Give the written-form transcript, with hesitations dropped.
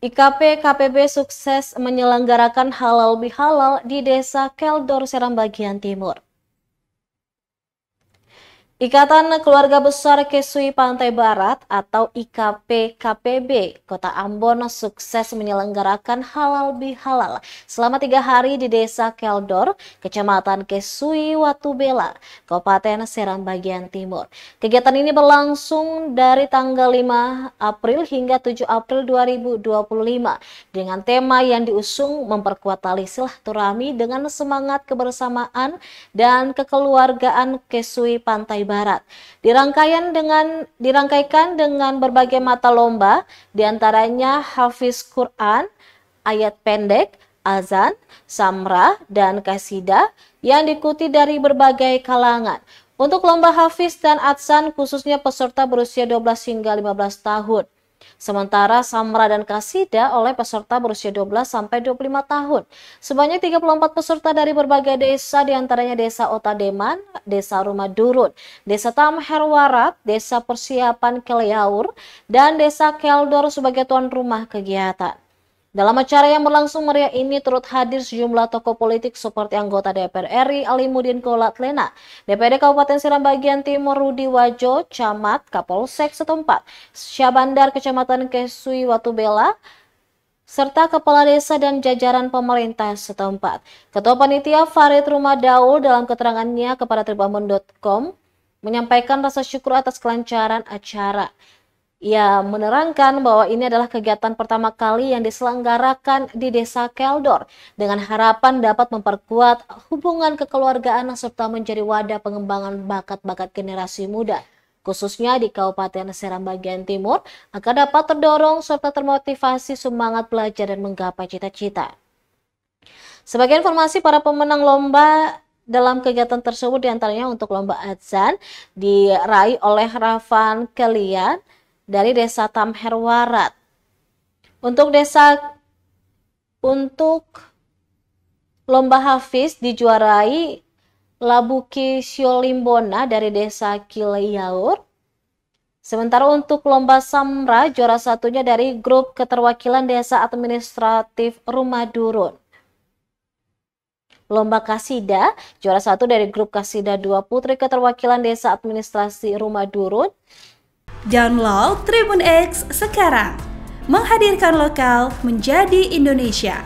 IKP KPB sukses menyelenggarakan halal bihalal di Desa Keldor, Seram bagian timur. Ikatan Keluarga Besar Kesui Pantai Barat atau IKP KPB Kota Ambon sukses menyelenggarakan halal bihalal selama 3 hari di Desa Keldor, Kecamatan Kesui, Watubela, Kabupaten Seram bagian timur. Kegiatan ini berlangsung dari tanggal 5 April hingga 7 April 2025 dengan tema yang diusung memperkuat tali silaturahmi dengan semangat kebersamaan dan kekeluargaan Kesui Pantai Barat. Dirangkaikan dengan berbagai mata lomba, diantaranya Hafiz Quran, ayat pendek, azan, samra, dan kasidah yang diikuti dari berbagai kalangan. Untuk lomba Hafiz dan azan khususnya peserta berusia 12 hingga 15 tahun. Sementara samra dan kasidah oleh peserta berusia 12 sampai 25 tahun. Sebanyak 34 peserta dari berbagai desa, diantaranya Desa Otademan, Desa Rumah Durun, Desa Tamherwarat, Desa Persiapan Keleaur, dan Desa Keldor sebagai tuan rumah kegiatan. Dalam acara yang berlangsung meriah ini turut hadir sejumlah tokoh politik seperti anggota DPR RI Alimuddin Kolatlena, DPD Kabupaten Seram bagian Timur Rudi Wajo, Camat, Kapolsek setempat, Syabandar Kecamatan Kesui Watubela, serta kepala desa dan jajaran pemerintah setempat. Ketua Panitia Farid Rumadaul dalam keterangannya kepada Tribun.com menyampaikan rasa syukur atas kelancaran acara. Ia menerangkan bahwa ini adalah kegiatan pertama kali yang diselenggarakan di Desa Keldor dengan harapan dapat memperkuat hubungan kekeluargaan serta menjadi wadah pengembangan bakat-bakat generasi muda, khususnya di Kabupaten Seram bagian Timur, agar dapat terdorong serta termotivasi semangat belajar dan menggapai cita-cita. Sebagai informasi, para pemenang lomba dalam kegiatan tersebut diantaranya untuk lomba azan diraih oleh Rafan Kelian dari Desa Tamherwarat. Untuk lomba Hafiz dijuarai Labuki Syolimbona dari Desa Kileaur. Sementara untuk lomba samra juara satunya dari grup keterwakilan Desa Administratif Rumah Durun. Lomba Kasidah juara satu dari grup Kasidah 2 Putri keterwakilan Desa Administrasi Rumah Durun. Download Tribun X sekarang, menghadirkan lokal menjadi Indonesia.